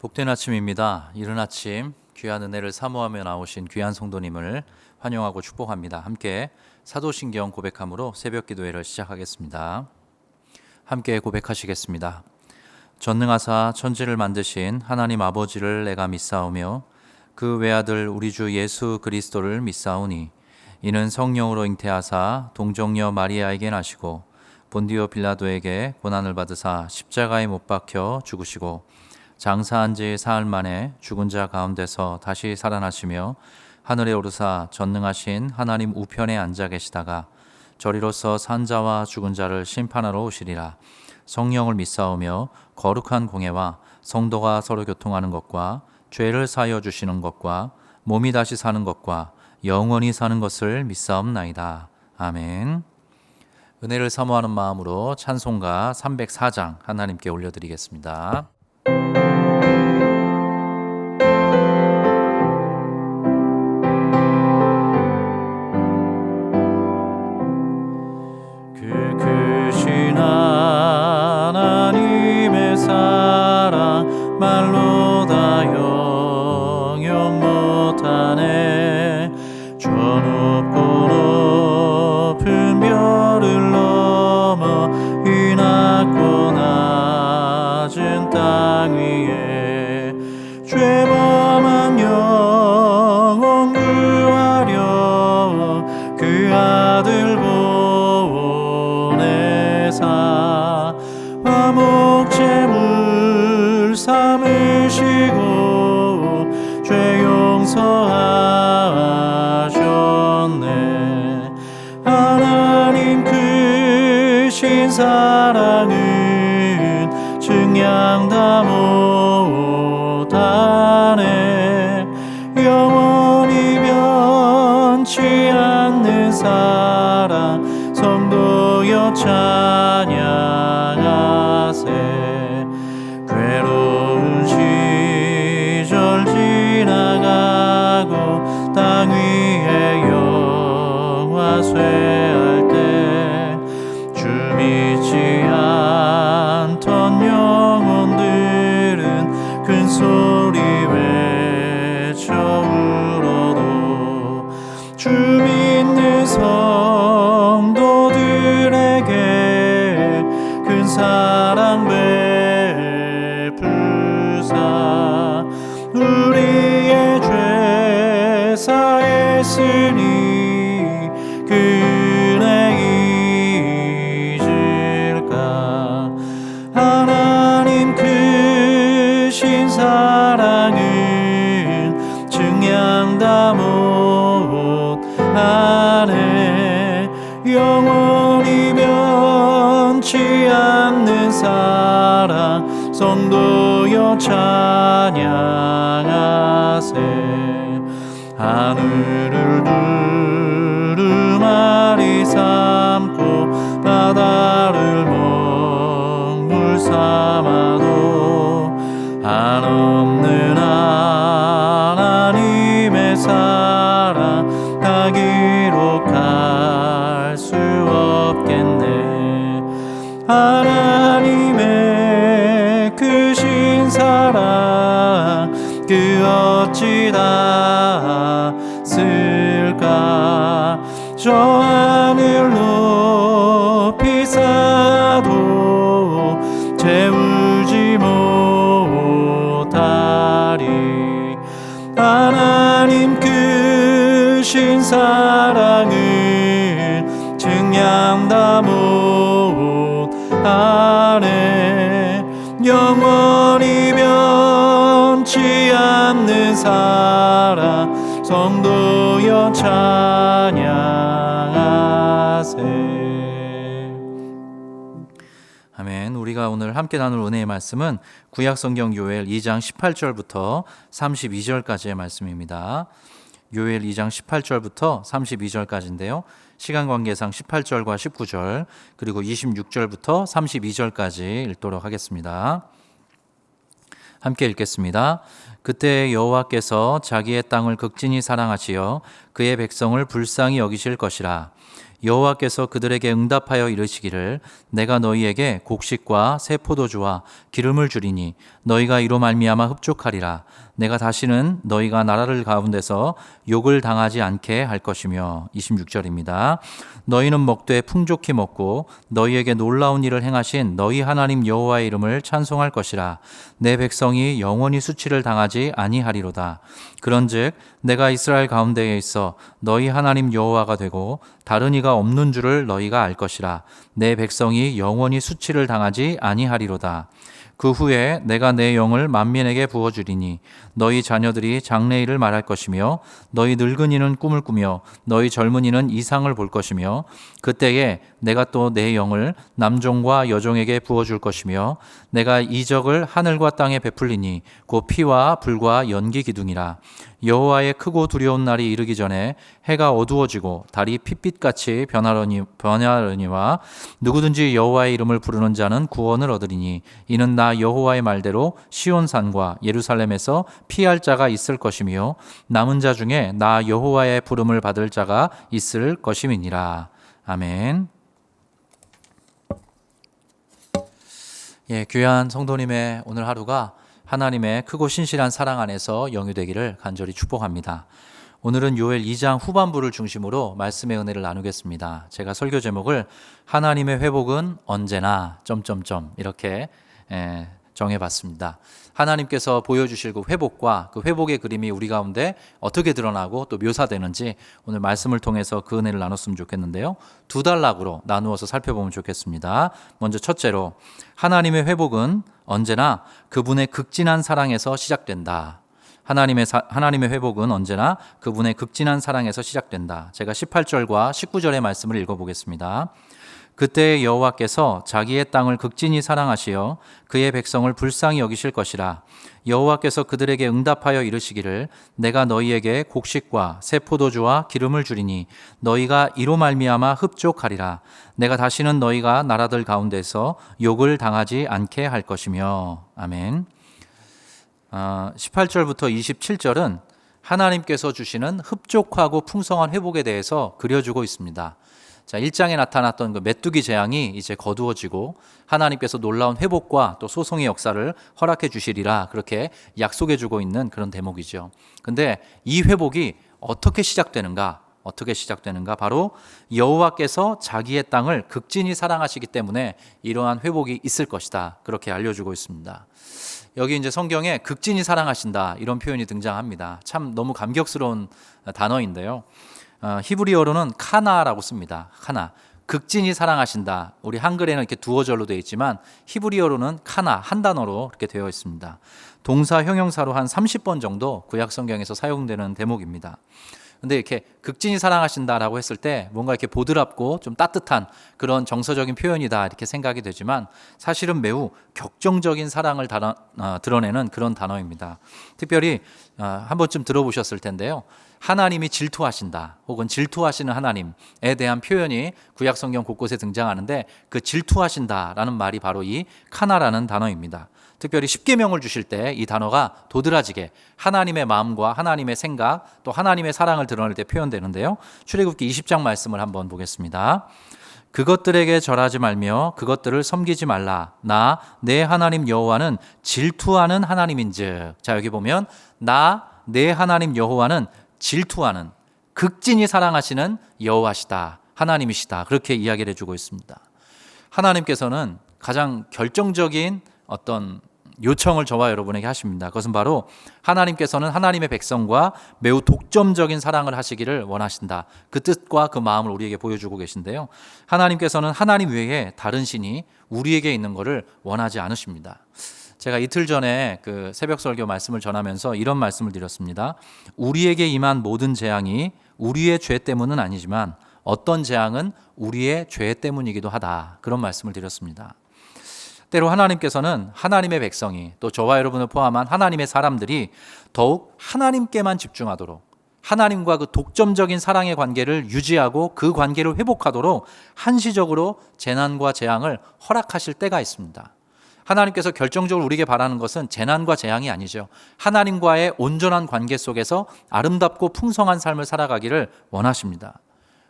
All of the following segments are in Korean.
복된 아침입니다. 이른 아침 귀한 은혜를 사모하며 나오신 귀한 성도님을 환영하고 축복합니다. 함께 사도신경 고백함으로 새벽 기도회를 시작하겠습니다. 함께 고백하시겠습니다. 전능하사 천지를 만드신 하나님 아버지를 내가 믿사오며 그 외아들 우리 주 예수 그리스도를 믿사오니 이는 성령으로 잉태하사 동정녀 마리아에게 나시고 본디오 빌라도에게 고난을 받으사 십자가에 못 박혀 죽으시고 장사한 지 사흘 만에 죽은 자 가운데서 다시 살아나시며 하늘에 오르사 전능하신 하나님 우편에 앉아 계시다가 저리로서 산 자와 죽은 자를 심판하러 오시리라. 성령을 믿사오며 거룩한 공예와 성도가 서로 교통하는 것과 죄를 사하여 주시는 것과 몸이 다시 사는 것과 영원히 사는 것을 믿사옵나이다. 아멘. 은혜를 사모하는 마음으로 찬송가 304장 하나님께 올려드리겠습니다. 그 크신 하나님의 사랑 말로 다 영영 못하네. 저 높고 높은 별을 넘어 이 낮고 낮은 땅 위에 죄범한 영혼 구하려 그 아들 보내사 화목제물 삼으시고 죄 용서하셨네. 하나님 크신 사랑은 증량 다 못하네. 영원히 변치 않는 사랑 성도여 찬양하세. 괴로운 시절 지나가고 땅 위에 영화 쇠할 때 주 믿지 않던 영혼들은 큰 소리 외쳐 울어도 주 믿는 성도들에게 큰 사랑 베푸사 우리의 죄 사했으니 그 은혜 잊을까. 하나님 크신 사랑은 증량 다 못하네. 영원히 변치 않는 사랑 성도여 찬양하세. 하늘을 두루마리 삼고 바다를 먹물 삼아도 한없는 하나님의 사랑 다 기록할 수 없겠네. 하나님의 크신 사랑 그 어찌 다 쓸까. 저 하늘 높이 쌓아도 채우지 못하리. 하나님 크신 사랑은 증량 다 못하네. 영원히 변치 않는 사랑 성도여 찬양하세. 아멘. 우리가 오늘 함께 나눌 은혜의 말씀은 구약성경 요엘 2장 18절부터 32절까지의 말씀입니다. 요엘 2장 18절부터 32절까지인데요. 시간 관계상 18절과 19절 그리고 26절부터 32절까지 읽도록 하겠습니다. 함께 읽겠습니다. 그때 여호와께서 자기의 땅을 극진히 사랑하시어 그의 백성을 불쌍히 여기실 것이라. 여호와께서 그들에게 응답하여 이르시기를 내가 너희에게 곡식과 새 포도주와 기름을 주리니 너희가 이로 말미암아 흡족하리라. 내가 다시는 너희가 나라를 가운데서 욕을 당하지 않게 할 것이며. 26절입니다. 너희는 먹되 풍족히 먹고 너희에게 놀라운 일을 행하신 너희 하나님 여호와의 이름을 찬송할 것이라. 내 백성이 영원히 수치를 당하지 아니하리로다. 그런즉 내가 이스라엘 가운데에 있어 너희 하나님 여호와가 되고 다른 이가 없는 줄을 너희가 알 것이라. 내 백성이 영원히 수치를 당하지 아니하리로다. 그 후에 내가 내 영을 만민에게 부어주리니 너희 자녀들이 장래일을 말할 것이며 너희 늙은이는 꿈을 꾸며 너희 젊은이는 이상을 볼 것이며 그때에 내가 또 내 영을 남종과 여종에게 부어줄 것이며 내가 이적을 하늘과 땅에 베풀리니 곧 피와 불과 연기 기둥이라. 여호와의 크고 두려운 날이 이르기 전에 해가 어두워지고 달이 핏빛같이 변하려니와 누구든지 여호와의 이름을 부르는 자는 구원을 얻으리니 이는 나 여호와의 말대로 시온산과 예루살렘에서 피할 자가 있을 것이며 남은 자 중에 나 여호와의 부름을 받을 자가 있을 것임이니라. 아멘. 예, 귀한 성도님의 오늘 하루가 하나님의 크고 신실한 사랑 안에서 영유되기를 간절히 축복합니다. 오늘은 요엘 2장 후반부를 중심으로 말씀의 은혜를 나누겠습니다. 제가 설교 제목을 하나님의 회복은 언제나 이렇게 정해봤습니다. 하나님께서 보여주실 그 회복과 그 회복의 그림이 우리 가운데 어떻게 드러나고 또 묘사되는지 오늘 말씀을 통해서 그 은혜를 나눴으면 좋겠는데요. 두 단락으로 나누어서 살펴보면 좋겠습니다. 먼저 첫째로 하나님의 회복은 언제나 그분의 극진한 사랑에서 시작된다. 하나님의 회복은 언제나 그분의 극진한 사랑에서 시작된다. 제가 18절과 19절의 말씀을 읽어보겠습니다. 그때 여호와께서 자기의 땅을 극진히 사랑하시어 그의 백성을 불쌍히 여기실 것이라. 여호와께서 그들에게 응답하여 이르시기를 내가 너희에게 곡식과 새 포도주와 기름을 주리니 너희가 이로 말미암아 흡족하리라. 내가 다시는 너희가 나라들 가운데서 욕을 당하지 않게 할 것이며. 아멘. 18절부터 27절은 하나님께서 주시는 흡족하고 풍성한 회복에 대해서 그려주고 있습니다. 자, 1장에 나타났던 그 메뚜기 재앙이 이제 거두어지고 하나님께서 놀라운 회복과 또 소송의 역사를 허락해 주시리라 그렇게 약속해 주고 있는 그런 대목이죠. 근데 이 회복이 어떻게 시작되는가? 바로 여호와께서 자기의 땅을 극진히 사랑하시기 때문에 이러한 회복이 있을 것이다. 그렇게 알려주고 있습니다. 여기 이제 성경에 극진히 사랑하신다 이런 표현이 등장합니다. 참 너무 감격스러운 단어인데요. 히브리어로는 카나라고 씁니다. 카나. 극진히 사랑하신다. 우리 한글에는 이렇게 두어절로 되어 있지만 히브리어로는 카나 한 단어로 이렇게 되어 있습니다. 동사 형용사로 한 30번 정도 구약 성경에서 사용되는 대목입니다. 근데 이렇게 극진히 사랑하신다라고 했을 때 뭔가 이렇게 보드랍고 좀 따뜻한 그런 정서적인 표현이다 이렇게 생각이 되지만 사실은 매우 격정적인 사랑을 드러내는 그런 단어입니다. 특별히 한 번쯤 들어보셨을 텐데요. 하나님이 질투하신다 혹은 질투하시는 하나님에 대한 표현이 구약 성경 곳곳에 등장하는데 그 질투하신다라는 말이 바로 이 카나라는 단어입니다. 특별히 십계명을 주실 때 이 단어가 도드라지게 하나님의 마음과 하나님의 생각 또 하나님의 사랑을 드러낼 때 표현되는데요. 출애굽기 20장 말씀을 한번 보겠습니다. 그것들에게 절하지 말며 그것들을 섬기지 말라. 나 내 하나님 여호와는 질투하는 하나님인즉. 자, 여기 보면 나 내 하나님 여호와는 질투하는 극진히 사랑하시는 여호와시다. 하나님이시다. 그렇게 이야기를 해주고 있습니다. 하나님께서는 가장 결정적인 어떤 요청을 저와 여러분에게 하십니다. 그것은 바로 하나님께서는 하나님의 백성과 매우 독점적인 사랑을 하시기를 원하신다. 그 뜻과 그 마음을 우리에게 보여주고 계신데요. 하나님께서는 하나님 외에 다른 신이 우리에게 있는 것을 원하지 않으십니다. 제가 이틀 전에 그 새벽 설교 말씀을 전하면서 이런 말씀을 드렸습니다. 우리에게 임한 모든 재앙이 우리의 죄 때문은 아니지만 어떤 재앙은 우리의 죄 때문이기도 하다. 그런 말씀을 드렸습니다. 때로 하나님께서는 하나님의 백성이 또 저와 여러분을 포함한 하나님의 사람들이 더욱 하나님께만 집중하도록 하나님과 그 독점적인 사랑의 관계를 유지하고 그 관계를 회복하도록 한시적으로 재난과 재앙을 허락하실 때가 있습니다. 하나님께서 결정적으로 우리에게 바라는 것은 재난과 재앙이 아니죠. 하나님과의 온전한 관계 속에서 아름답고 풍성한 삶을 살아가기를 원하십니다.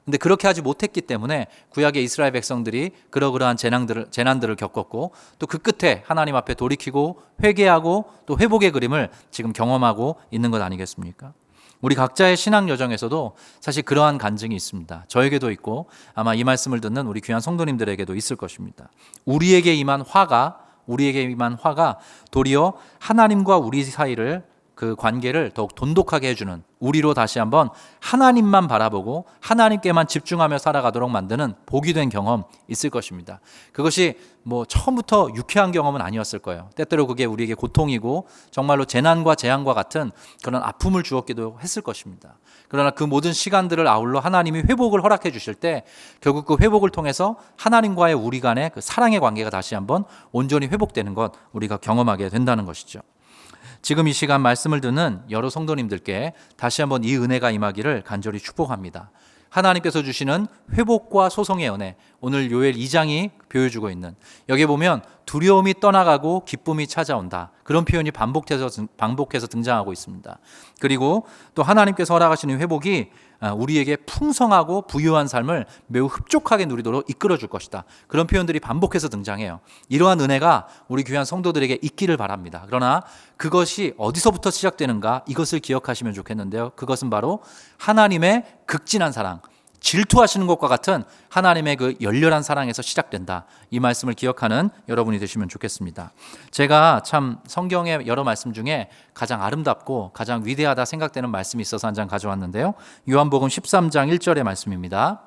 근데 그렇게 하지 못했기 때문에 구약의 이스라엘 백성들이 그러그러한 재난들을 겪었고 또 그 끝에 하나님 앞에 돌이키고 회개하고 또 회복의 그림을 지금 경험하고 있는 것 아니겠습니까? 우리 각자의 신앙 여정에서도 사실 그러한 간증이 있습니다. 저에게도 있고 아마 이 말씀을 듣는 우리 귀한 성도님들에게도 있을 것입니다. 우리에게 임한 화가 도리어 하나님과 우리 사이를 그 관계를 더욱 돈독하게 해주는, 우리로 다시 한번 하나님만 바라보고 하나님께만 집중하며 살아가도록 만드는 복이 된 경험 있을 것입니다. 그것이 뭐 처음부터 유쾌한 경험은 아니었을 거예요. 때때로 그게 우리에게 고통이고 정말로 재난과 재앙과 같은 그런 아픔을 주었기도 했을 것입니다. 그러나 그 모든 시간들을 아울러 하나님이 회복을 허락해 주실 때 결국 그 회복을 통해서 하나님과의 우리 간의 그 사랑의 관계가 다시 한번 온전히 회복되는 것 우리가 경험하게 된다는 것이죠. 지금 이 시간 말씀을 듣는 여러 성도님들께 다시 한번 이 은혜가 임하기를 간절히 축복합니다. 하나님께서 주시는 회복과 소송의 은혜, 오늘 요엘 2장이 보여주고 있는, 여기 보면 두려움이 떠나가고 기쁨이 찾아온다, 그런 표현이 반복해서 등장하고 있습니다. 그리고 또 하나님께서 허락하시는 회복이 우리에게 풍성하고 부유한 삶을 매우 흡족하게 누리도록 이끌어 줄 것이다, 그런 표현들이 반복해서 등장해요. 이러한 은혜가 우리 귀한 성도들에게 있기를 바랍니다. 그러나 그것이 어디서부터 시작되는가, 이것을 기억하시면 좋겠는데요. 그것은 바로 하나님의 극진한 사랑, 질투하시는 것과 같은 하나님의 그 열렬한 사랑에서 시작된다, 이 말씀을 기억하는 여러분이 되시면 좋겠습니다. 제가 참 성경의 여러 말씀 중에 가장 아름답고 가장 위대하다 생각되는 말씀이 있어서 한 장 가져왔는데요. 요한복음 13장 1절의 말씀입니다.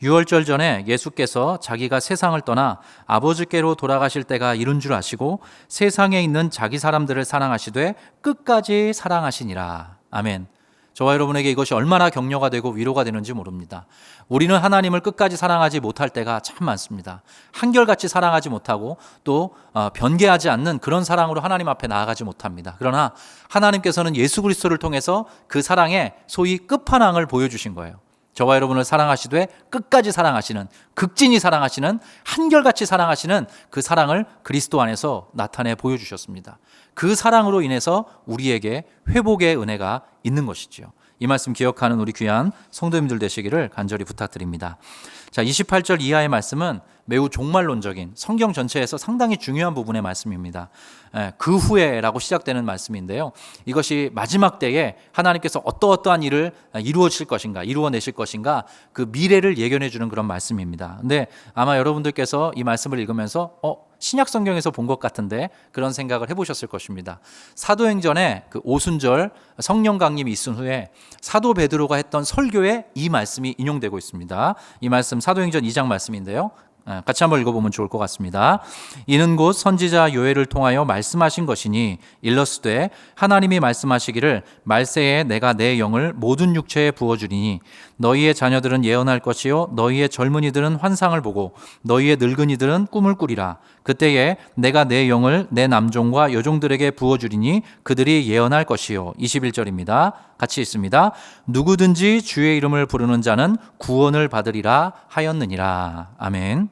유월절 전에 예수께서 자기가 세상을 떠나 아버지께로 돌아가실 때가 이른 줄 아시고 세상에 있는 자기 사람들을 사랑하시되 끝까지 사랑하시니라. 아멘. 저와 여러분에게 이것이 얼마나 격려가 되고 위로가 되는지 모릅니다. 우리는 하나님을 끝까지 사랑하지 못할 때가 참 많습니다. 한결같이 사랑하지 못하고 또 변개하지 않는 그런 사랑으로 하나님 앞에 나아가지 못합니다. 그러나 하나님께서는 예수 그리스도를 통해서 그 사랑의 소위 끝판왕을 보여주신 거예요. 저와 여러분을 사랑하시되 끝까지 사랑하시는, 극진히 사랑하시는, 한결같이 사랑하시는 그 사랑을 그리스도 안에서 나타내 보여주셨습니다. 그 사랑으로 인해서 우리에게 회복의 은혜가 있는 것이지요. 이 말씀 기억하는 우리 귀한 성도님들 되시기를 간절히 부탁드립니다. 자, 28절 이하의 말씀은 매우 종말론적인, 성경 전체에서 상당히 중요한 부분의 말씀입니다. 그 후에라고 시작되는 말씀인데요. 이것이 마지막 때에 하나님께서 어떠한 일을 이루어내실 것인가, 그 미래를 예견해 주는 그런 말씀입니다. 근데 아마 여러분들께서 이 말씀을 읽으면서 신약 성경에서 본 것 같은데, 그런 생각을 해보셨을 것입니다. 사도행전에 그 오순절 성령 강림이 있은 후에 사도 베드로가 했던 설교에 이 말씀이 인용되고 있습니다. 이 말씀 사도행전 2장 말씀인데요. 같이 한번 읽어보면 좋을 것 같습니다. 이는 곧 선지자 요엘을 통하여 말씀하신 것이니 일러스되 하나님이 말씀하시기를 말세에 내가 내 영을 모든 육체에 부어주리니 너희의 자녀들은 예언할 것이요 너희의 젊은이들은 환상을 보고 너희의 늙은이들은 꿈을 꾸리라. 그때에 내가 내 영을 내 남종과 여종들에게 부어주리니 그들이 예언할 것이요. 21절입니다. 같이 있습니다. 누구든지 주의 이름을 부르는 자는 구원을 받으리라 하였느니라. 아멘.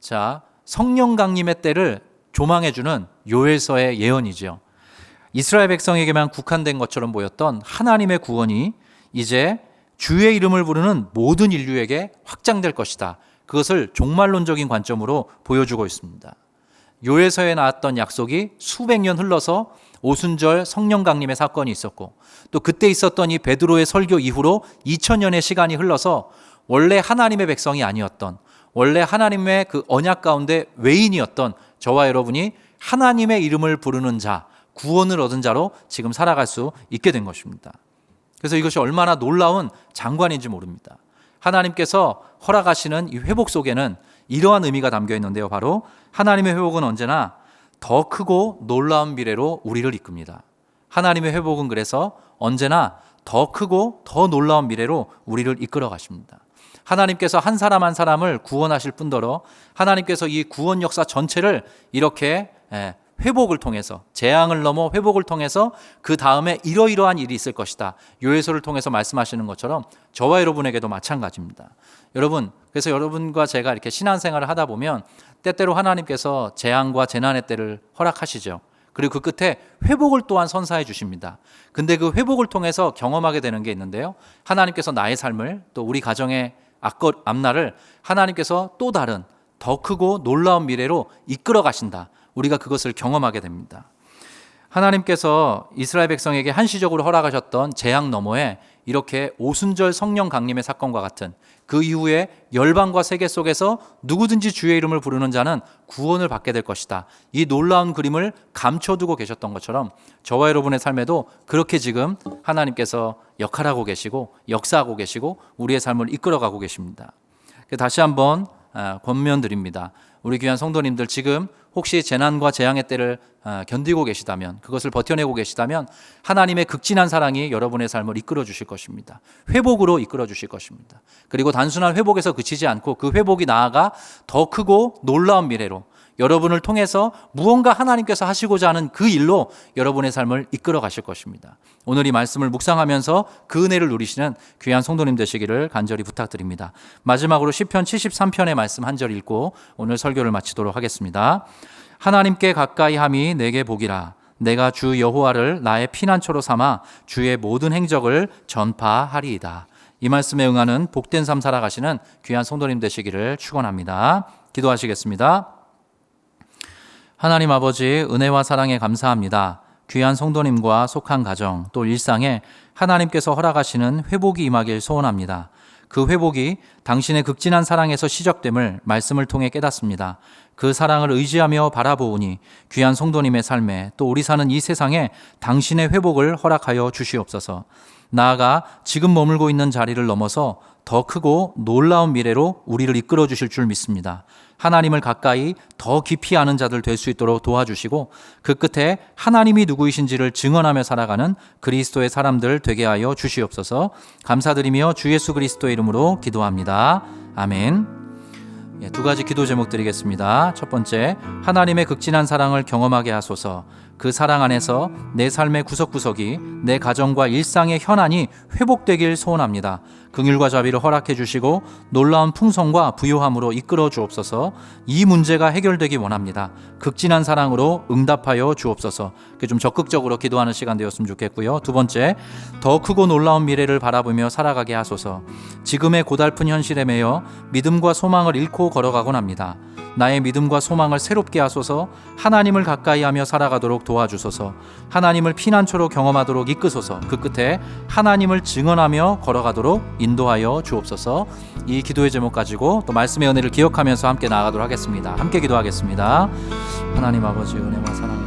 자, 성령 강림의 때를 조망해주는 요엘서의 예언이죠. 이스라엘 백성에게만 국한된 것처럼 보였던 하나님의 구원이 이제 주의 이름을 부르는 모든 인류에게 확장될 것이다. 그것을 종말론적인 관점으로 보여주고 있습니다. 요엘서에 나왔던 약속이 수백 년 흘러서 오순절 성령 강림의 사건이 있었고, 또 그때 있었던 이 베드로의 설교 이후로 2000년의 시간이 흘러서 원래 하나님의 백성이 아니었던, 원래 하나님의 그 언약 가운데 외인이었던 저와 여러분이 하나님의 이름을 부르는 자, 구원을 얻은 자로 지금 살아갈 수 있게 된 것입니다. 그래서 이것이 얼마나 놀라운 장관인지 모릅니다. 하나님께서 허락하시는 이 회복 속에는 이러한 의미가 담겨 있는데요. 바로 하나님의 회복은 언제나 더 크고 놀라운 미래로 우리를 이끕니다. 하나님의 회복은 그래서 언제나 더 크고 더 놀라운 미래로 우리를 이끌어 가십니다. 하나님께서 한 사람 한 사람을 구원하실 뿐더러 하나님께서 이 구원 역사 전체를 이렇게 회복을 통해서, 재앙을 넘어 회복을 통해서 그 다음에 이러이러한 일이 있을 것이다, 요엘서를 통해서 말씀하시는 것처럼 저와 여러분에게도 마찬가지입니다. 여러분, 그래서 여러분과 제가 이렇게 신앙생활을 하다 보면 때때로 하나님께서 재앙과 재난의 때를 허락하시죠. 그리고 그 끝에 회복을 또한 선사해 주십니다. 근데 그 회복을 통해서 경험하게 되는 게 있는데요. 하나님께서 나의 삶을 또 우리 가정의 앞날을 하나님께서 또 다른 더 크고 놀라운 미래로 이끌어 가신다. 우리가 그것을 경험하게 됩니다. 하나님께서 이스라엘 백성에게 한시적으로 허락하셨던 재앙 너머에 이렇게 오순절 성령 강림의 사건과 같은 그 이후에 열방과 세계 속에서 누구든지 주의 이름을 부르는 자는 구원을 받게 될 것이다. 이 놀라운 그림을 감춰두고 계셨던 것처럼 저와 여러분의 삶에도 그렇게 지금 하나님께서 역할하고 계시고 역사하고 계시고 우리의 삶을 이끌어가고 계십니다. 다시 한번 권면드립니다. 우리 귀한 성도님들, 지금 혹시 재난과 재앙의 때를 견디고 계시다면, 그것을 버텨내고 계시다면 하나님의 극진한 사랑이 여러분의 삶을 이끌어 주실 것입니다. 회복으로 이끌어 주실 것입니다. 그리고 단순한 회복에서 그치지 않고 그 회복이 나아가 더 크고 놀라운 미래로, 여러분을 통해서 무언가 하나님께서 하시고자 하는 그 일로 여러분의 삶을 이끌어 가실 것입니다. 오늘 이 말씀을 묵상하면서 그 은혜를 누리시는 귀한 성도님 되시기를 간절히 부탁드립니다. 마지막으로 시편 73편의 말씀 한 절 읽고 오늘 설교를 마치도록 하겠습니다. 하나님께 가까이 함이 내게 복이라. 내가 주 여호와를 나의 피난처로 삼아 주의 모든 행적을 전파하리이다. 이 말씀에 응하는 복된 삶 살아가시는 귀한 성도님 되시기를 축원합니다. 기도하시겠습니다. 하나님 아버지, 은혜와 사랑에 감사합니다. 귀한 성도님과 속한 가정 또 일상에 하나님께서 허락하시는 회복이 임하길 소원합니다. 그 회복이 당신의 극진한 사랑에서 시작됨을 말씀을 통해 깨닫습니다. 그 사랑을 의지하며 바라보오니 귀한 성도님의 삶에 또 우리 사는 이 세상에 당신의 회복을 허락하여 주시옵소서. 나아가 지금 머물고 있는 자리를 넘어서 더 크고 놀라운 미래로 우리를 이끌어 주실 줄 믿습니다. 하나님을 가까이 더 깊이 아는 자들 될 수 있도록 도와주시고 그 끝에 하나님이 누구이신지를 증언하며 살아가는 그리스도의 사람들 되게 하여 주시옵소서. 감사드리며 주 예수 그리스도의 이름으로 기도합니다. 아멘. 두 가지 기도 제목 드리겠습니다. 첫 번째, 하나님의 극진한 사랑을 경험하게 하소서. 그 사랑 안에서 내 삶의 구석구석이, 내 가정과 일상의 현안이 회복되길 소원합니다. 긍휼과 자비를 허락해 주시고 놀라운 풍성과 부요함으로 이끌어 주옵소서. 이 문제가 해결되기 원합니다. 극진한 사랑으로 응답하여 주옵소서. 좀 적극적으로 기도하는 시간 되었으면 좋겠고요. 두 번째, 더 크고 놀라운 미래를 바라보며 살아가게 하소서. 지금의 고달픈 현실에 매여 믿음과 소망을 잃고 걸어가곤 합니다. 나의 믿음과 소망을 새롭게 하소서. 하나님을 가까이 하며 살아가도록 도와주소서. 하나님을 피난처로 경험하도록 이끄소서. 그 끝에 하나님을 증언하며 걸어가도록 인도하여 주옵소서. 이 기도의 제목 가지고 또 말씀의 은혜를 기억하면서 함께 나아가도록 하겠습니다. 함께 기도하겠습니다. 하나님 아버지, 은혜와 사랑